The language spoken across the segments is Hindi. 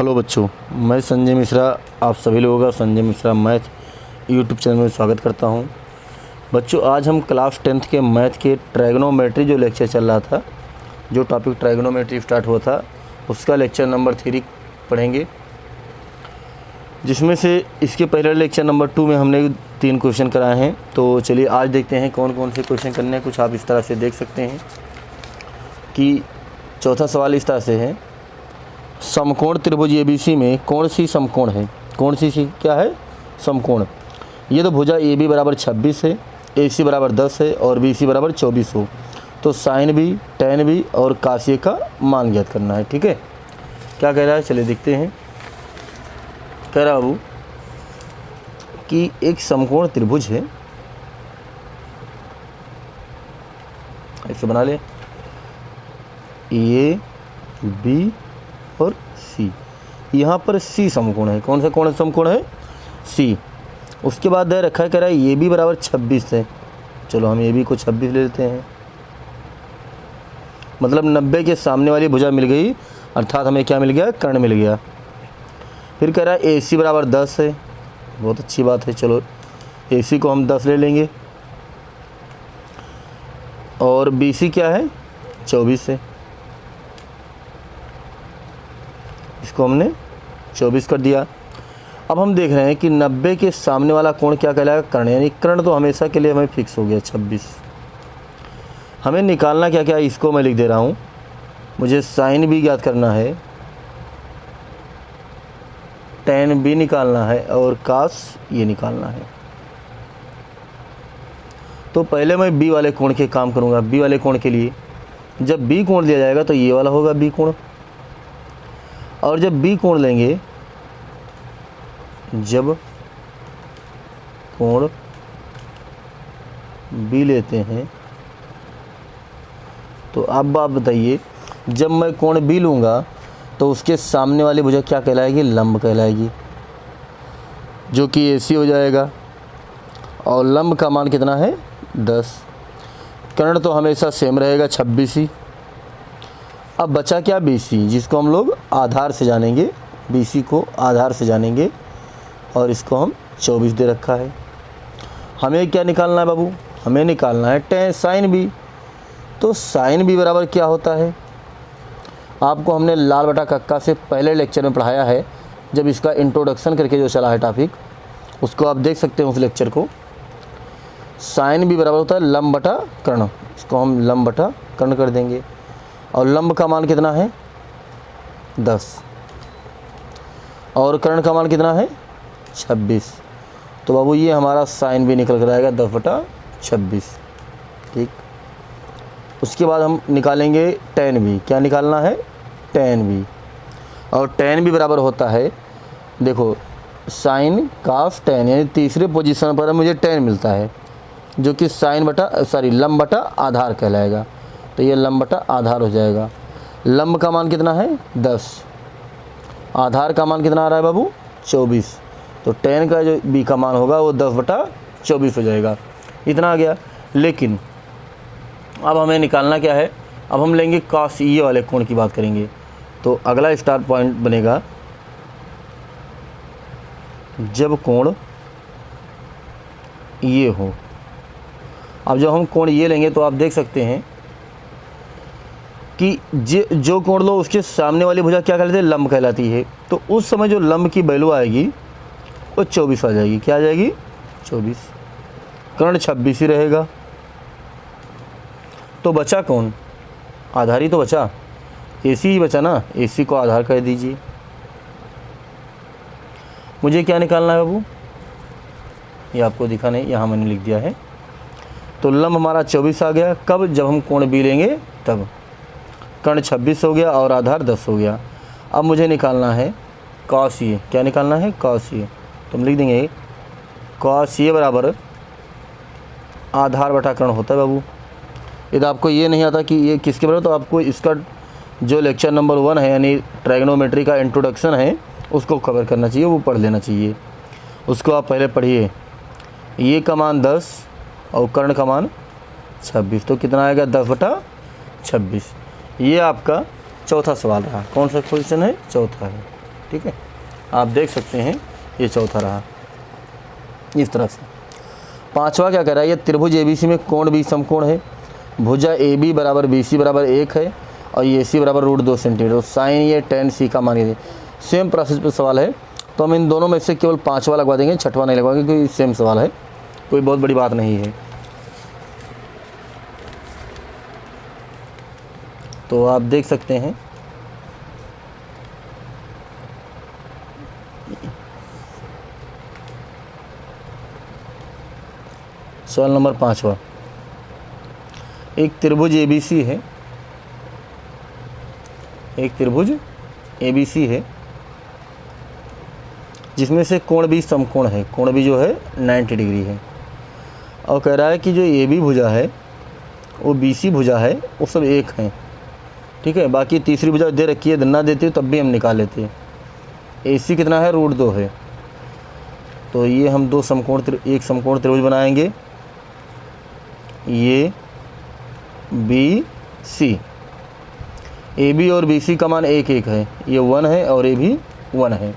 हेलो बच्चों, मैं संजय मिश्रा आप सभी लोगों का Sanjay Mishra math YouTube channel में स्वागत करता हूं। बच्चों, आज हम क्लास 10th के मैथ के ट्रायगोनोमेट्री जो लेक्चर चल रहा था, जो टॉपिक ट्रायगोनोमेट्री स्टार्ट हुआ था, उसका लेक्चर नंबर 3 पढ़ेंगे, जिसमें से इसके पहले लेक्चर नंबर 2 में हमने 3 क्वेश्चन कराए हैं। तो चलिए आज देखते हैं कौन कौन से क्वेश्चन करने हैं। कुछ आप इस तरह से देख सकते हैं कि चौथा सवाल इस तरह से है, समकोण त्रिभुज ABC में कौन सी समकोण है? कौन सी क्या है? समकोण। ये तो भुजा AB बराबर 26 है, AC बराबर 10 है और BC बराबर 24 हो, तो साइन B, tan B और cos A का मान ज्ञात करना है। ठीक है, क्या कह रहा है, चलिए देखते हैं। कह रहा बाबू कि एक समकोण त्रिभुज है, ऐसे बना ले, A, B और C। यहाँ पर C समकोण है। कौन सा कोण समकोण है? C। उसके बाद दे रखा है, कह रहा है AB बराबर 26 है। चलो हम AB को 26 ले लेते हैं, मतलब 90 के सामने वाली भुजा मिल गई, अर्थात हमें क्या मिल गया? कर्ण मिल गया। फिर कह रहा है AC बराबर 10 है, बहुत अच्छी बात है। चलो AC को हम 10 ले लेंगे और BC क्या है? 24 है, इसको हमने 24 कर दिया। अब हम देख रहे हैं कि 90 के सामने वाला कोण क्या कहलाएगा? कर्ण, यानी कर्ण तो हमेशा के लिए हमें फिक्स हो गया 26। हमें निकालना क्या क्या है, इसको मैं लिख दे रहा हूँ। मुझे साइन भी ज्ञात करना है, tan भी निकालना है और cos ये निकालना है। तो पहले मैं B वाले कोण के काम करूँगा। B वाले कोण के लिए जब B कोण दिया जाएगा तो ये वाला होगा B कोण, और जब B कोण लेंगे, जब कोण B लेते हैं, तो अब आप बताइए, जब मैं कोण B लूँगा तो उसके सामने वाली भुजा क्या कहलाएगी? लंब कहलाएगी, जो कि AC हो जाएगा। और लंब का मान कितना है? 10। कर्ण तो हमेशा सेम रहेगा 26 ही। अब बचा क्या? BC, जिसको हम लोग आधार से जानेंगे। BC को आधार से जानेंगे और इसको हम 24 दे रखा है। हमें क्या निकालना है बाबू? हमें निकालना है tan sin B। तो sin B बराबर क्या होता है? आपको हमने लाल बटा कक्का से पहले लेक्चर में पढ़ाया है, जब इसका इंट्रोडक्शन करके जो चला है टॉपिक, उसको आप देख सकते हैं उस लेक्चर को। sin B बराबर होता है लंब बटा कर्ण, इसको हम लंब बटा कर्ण कर देंगे। और लंब का मान कितना है? 10, और कर्ण का मान कितना है? 26। तो बाबू ये हमारा साइन भी निकल कर आएगा 10/26। ठीक, उसके बाद हम निकालेंगे tan B। क्या निकालना है? tan B। और tan B बराबर होता है, देखो, साइन cos tan, यानी तीसरे पोजीशन पर मुझे tan मिलता है, जो कि लंब बटा आधार कहलाएगा। तो ये लंब बटा आधार हो जाएगा। लंब का मान कितना है? 10। आधार का मान कितना आ रहा है बाबू? 24। तो tan का जो B का मान होगा वो 10/24 हो जाएगा। इतना आ गया। लेकिन अब हमें निकालना क्या है? अब हम लेंगे cos ये वाले कोण की बात करेंगे। तो अगला स्टार्ट पॉइंट बनेगा, जब कोण ये हो। अब जब हम कोण ये लेंगे तो आप देख सकते हैं कि जो कोण लो उसके सामने वाली भुजा क्या कहलाती है? लंब कहलाती है। तो उस समय जो लंब की वैल्यू आएगी वो 24 आ जाएगी। क्या आ जाएगी? 24। कर्ण 26 ही रहेगा। तो बचा कौन? आधार ही तो बचा, AC ही बचा ना। AC को आधार कह दीजिए। मुझे क्या निकालना है बाबू? ये आपको दिखा नहीं, यहाँ मैंने लिख दिया है। तो लंब हमारा 24 आ गया। कब? जब हम कोण B लेंगे तब। कर्ण 26 हो गया और आधार 10 हो गया। अब मुझे निकालना है cos A। क्या निकालना है? cos A। तो हम लिख देंगे cos A बराबर आधार बटा कर्ण होता है बाबू। यदि आपको ये नहीं आता कि ये किसके बराबर, तो आपको इसका जो लेक्चर नंबर 1 है, यानी ट्रायगोनोमेट्री का इंट्रोडक्शन है, उसको कवर करना चाहिए, वो पढ़ लेना चाहिए। उसको आप पहले पढ़िए। ये का मान 10 और कर्ण का मान 26, तो कितना आएगा? 10/26। ये आपका चौथा सवाल रहा। कौन सा क्वेश्चन है? चौथा है। ठीक है, आप देख सकते हैं ये चौथा रहा इस तरह से। पांचवा क्या कह रहा है, ये त्रिभुज ABC में कोण भी समकोण है, भुजा AB बराबर BC बराबर 1 है और ये AC बराबर √2 सेंटीमीटर। तो साइन ये tan C का मान लीजिए। सेम प्रोसेस पर सवाल है, तो हम इन दोनों में से केवल पांचवा लगवा देंगे, छठवा नहीं लगवाएंगे क्योंकि सेम सवाल है, कोई बहुत बड़ी बात नहीं है। तो आप देख सकते हैं सवाल नंबर 5वां, एक त्रिभुज ABC है, एक त्रिभुज ABC है जिसमें से कोण भी समकोण है, कोण भी जो है 90 डिग्री है, और कह रहा है कि जो AB भुजा है वो BC भुजा है वो सब एक हैं, ठीक है। बाकी तीसरी भुजा दे रखी है, ना देती हो तब भी हम निकाल लेते हैं। AC कितना है, √2 है। तो ये हम एक समकोण त्रिभुज बनाएंगे, ये BC, AB और BC का मान 1 है, ये 1 है और ये भी 1 है।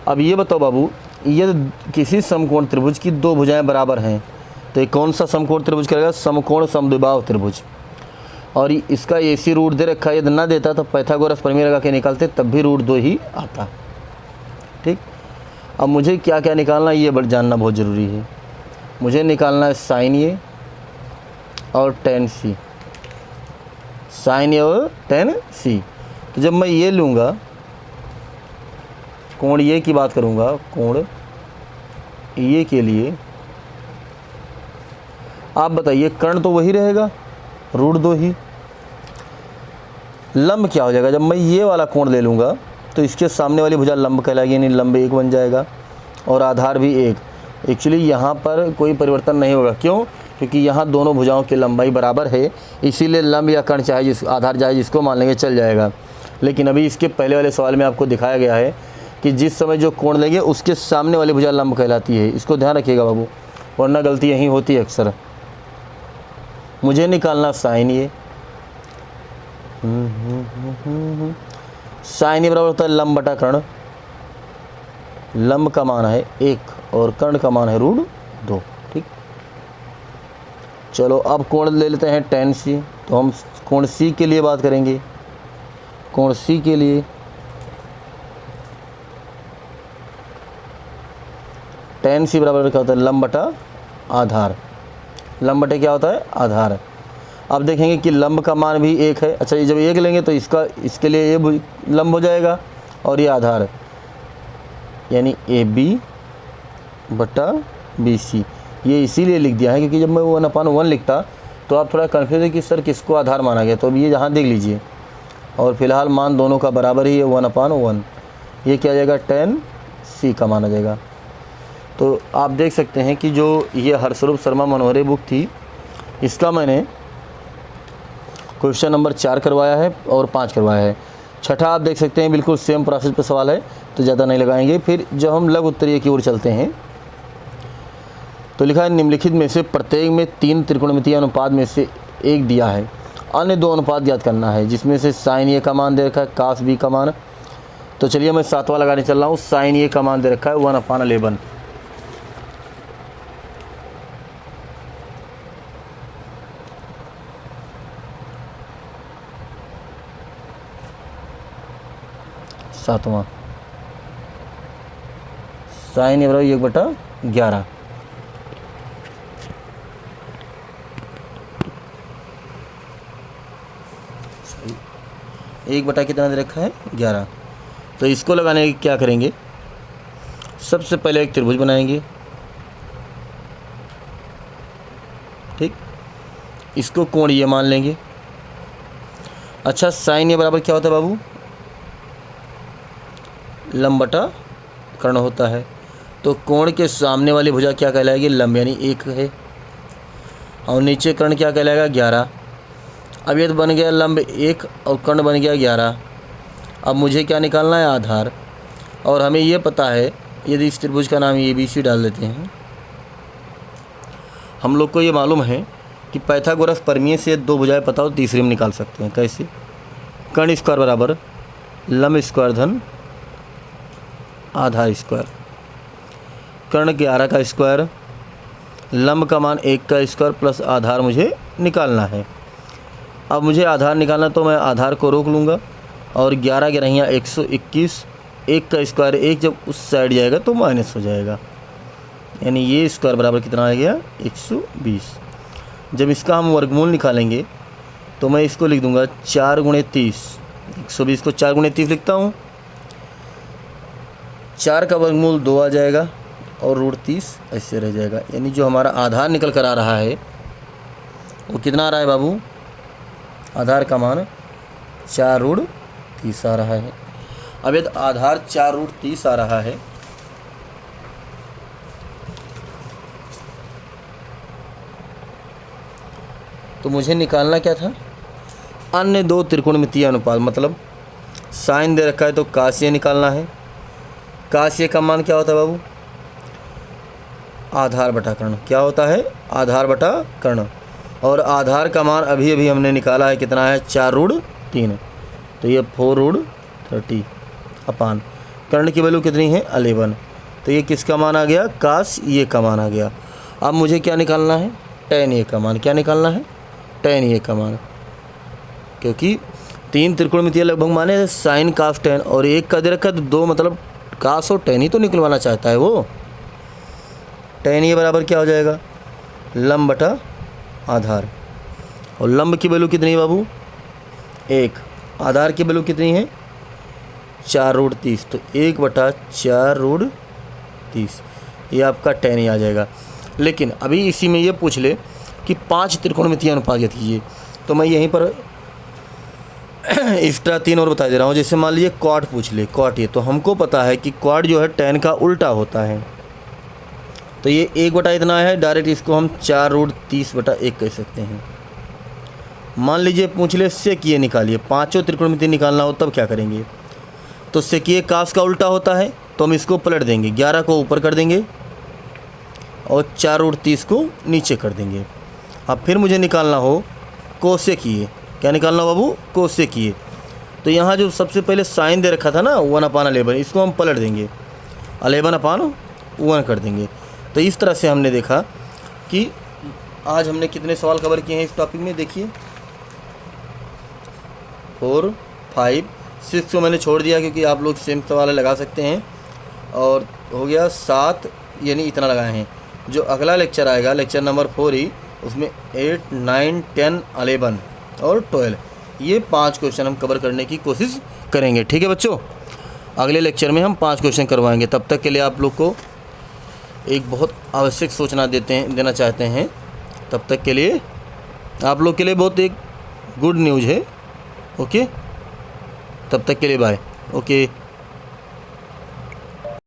अब ये बताओ बाबू, ये किसी समकोण त्रिभुज की दो भुजाएं बराबर हैं, तो ये कौन सा समकोण त्रिभुज करेगा, समकोण समद्विबाहु त्रिभुज। और इसका AC रूट दे रखा है, यदि ना देता तो पाइथागोरस प्रमेय लगा के निकालते, तब भी √2 ही आता, ठीक। अब मुझे क्या क्या निकालना है ये जानना बहुत ज़रूरी है। मुझे निकालना है साइन ए और tan C, साइन ए और tan C। तो जब मैं ये लूँगा, कोण ये की बात करूँगा, कोण ये के लिए आप बताइए, कर्ण तो वही रहेगा, √2 ही। लंब क्या हो जाएगा, जब मैं ये वाला कोण ले लूँगा तो इसके सामने वाली भुजा लंब कहलाएगी, यानी लंब 1 बन जाएगा और आधार भी 1। एक्चुअली यहाँ पर कोई परिवर्तन नहीं होगा, क्यों, क्योंकि यहाँ दोनों भुजाओं की लंबाई बराबर है, इसीलिए लंब या कर्ण चाहे आधार चाहे जिसको मान लेंगे चल जाएगा। लेकिन अभी इसके पहले वाले सवाल में आपको दिखाया गया है कि जिस समय जो कोण लेंगे उसके सामने वाली भुजा लंब कहलाती है, इसको ध्यान रखिएगा बाबू, वरना गलती यहीं होती है अक्सर। मुझे निकालना साइन ए, साइन ए बराबर होता है लंब बटा कर्ण, लंब का मान है 1 और कर्ण का मान है √2, ठीक। चलो अब कोण ले लेते हैं tan C, तो हम कोण C के लिए बात करेंगे। कोण C के लिए tan C बराबर क्या होता है, लंब बटा आधार, लंब बटे क्या होता है, आधार। अब देखेंगे कि लंब का मान भी 1 है। अच्छा, ये जब 1 लेंगे तो इसके लिए ये लंब हो जाएगा और ये आधार, यानी AB बटा BC। ये इसीलिए लिख दिया है क्योंकि जब मैं 1/1 लिखता तो आप थोड़ा कन्फ्यूज है कि सर किसको आधार माना गया, तो अब ये यहाँ देख लीजिए, और फिलहाल मान दोनों का बराबर ही है 1/1। ये क्या आ जाएगा, tan C का मान आ जाएगा। तो आप देख सकते हैं कि जो ये हरस्वरूप शर्मा मनोहरे बुक थी, इसका मैंने क्वेश्चन नंबर 4 करवाया है और 5 करवाया है। छठा आप देख सकते हैं बिल्कुल सेम प्रोसेस पर सवाल है, तो ज़्यादा नहीं लगाएंगे। फिर जब हम लघु उत्तरीय की ओर चलते हैं तो लिखा है निम्नलिखित में से प्रत्येक में 3 त्रिकोणमितीय अनुपात में से एक दिया है, अन्य 2 अनुपात ज्ञात करना है, जिसमें से साइन ए का मान दे रखा है, कास बी का मान। तो चलिए मैं 7वां लगाने चल रहा हूँ। साइन ए का मान दे रखा है 1/11। सातवां साइन ए बराबर 1/11। एक बटा कितना दे रखा है, 11। तो इसको लगाने के क्या करेंगे, सबसे पहले एक त्रिभुज बनाएंगे, ठीक। इसको कोण ये मान लेंगे। अच्छा, साइन ए बराबर क्या होता है बाबू, लंब बटा कर्ण होता है। तो कोण के सामने वाली भुजा क्या कहलाएगी, लंब, यानी 1 है, और नीचे कर्ण क्या कहलाएगा, 11। अब ये तो बन गया लंब 1 और कर्ण बन गया 11। अब मुझे क्या निकालना है, आधार। और हमें ये पता है, यदि इस त्रिभुज का नाम ABC डाल देते हैं, हम लोग को ये मालूम है कि पाइथागोरस प्रमेय से 2 भुजाएं पता हो, तीसरी हम निकाल सकते हैं। कैसे, कर्ण स्क्वायर बराबर लंब स्क्वायर धन आधार स्क्वायर, कर्ण 11 का स्क्वायर, लंब का मान 1 का स्क्वायर प्लस आधार मुझे निकालना है। अब मुझे आधार निकालना तो मैं आधार को रोक लूँगा और 11 11 121, 1 का स्क्वायर 1 जब उस साइड जाएगा तो माइनस हो जाएगा, यानी ये स्क्वायर बराबर कितना आ गया 120। जब इसका हम वर्गमूल निकालेंगे तो मैं इसको लिख दूंगा 4 × 30, 120 को 4 × 30 लिखता हूँ, 4 का वर्गमूल 2 आ जाएगा और √30 ऐसे रह जाएगा। यानी जो हमारा आधार निकल कर आ रहा है वो कितना आ रहा है बाबू, आधार का मान 4√30 आ रहा है। अब यदि आधार 4√30 आ रहा है तो मुझे निकालना क्या था, अन्य दो त्रिकोणमितीय अनुपात, मतलब साइन दे रखा है तो काशीय निकालना है। काशीय का मान क्या होता है बाबू, आधार बटा कर्ण। क्या होता है, आधार बटा कर्ण। और आधार का मान अभी अभी हमने निकाला है, कितना है 4√3, तो ये 4√30 अपान कर्ण की वैल्यू कितनी है 11, तो ये किसका मान आ गया, काश ये का मान आ गया। अब मुझे क्या निकालना है, tan ए का मान। क्या निकालना है, tan ए का मान, क्योंकि 3 त्रिकोणमितीय लगभग माने साइन कास tan, और एक का दे रखा है तो 2 मतलब कास और tan ही तो निकलवाना चाहता है वो। tan ए बराबर क्या हो जाएगा, लंब बटा आधार, और लंब की वैल्यू कितनी है बाबू 1, आधार की वैल्यू कितनी है 4√30, तो 1 बटा 4√30 ये आपका tan ए आ जाएगा। लेकिन अभी इसी में ये पूछ ले कि 5 त्रिकोणमितीय अनुपात ज्ञात कीजिए, तो मैं यहीं पर एक्स्ट्रा 3 और बता दे रहा हूँ। जैसे मान लीजिए क्वाड पूछ ले, क्वाड, ये तो हमको पता है कि क्वाड जो है tan का उल्टा होता है, तो ये 1 बटा इतना है, डायरेक्ट इसको हम 4√30 बटा 1 कह सकते हैं। मान लीजिए पूछ ले सेक निकालिए, 5 त्रिकोणमितीय निकालना हो तब क्या करेंगे, तो सेक कास का उल्टा होता है तो हम इसको पलट देंगे, 11 को ऊपर कर देंगे और 4√30 को नीचे कर देंगे। अब फिर मुझे निकालना हो कोसेकीय, क्या निकालना हो बाबू, कोसेकीय, तो यहाँ जो सबसे पहले साइन दे रखा था ना 1/11, इसको हम पलट देंगे, 11/1 कर देंगे। तो इस तरह से हमने देखा कि आज हमने कितने सवाल कवर किए हैं इस टॉपिक में, देखिए 4, 5, 6 को मैंने छोड़ दिया क्योंकि आप लोग सेम सवाल लगा सकते हैं, और हो गया 7, यानी इतना लगाए हैं। जो अगला लेक्चर आएगा, लेक्चर नंबर 4 ही, उसमें 8, 9, 10, 11 और 12, ये 5 क्वेश्चन हम कवर करने की कोशिश करेंगे। ठीक है बच्चों, अगले लेक्चर में हम 5 क्वेश्चन करवाएंगे। तब तक के लिए आप लोग को एक बहुत आवश्यक सूचना देना चाहते हैं। तब तक के लिए आप लोग के लिए बहुत एक गुड न्यूज़ है। ओके, तब तक के लिए बाय। ओके।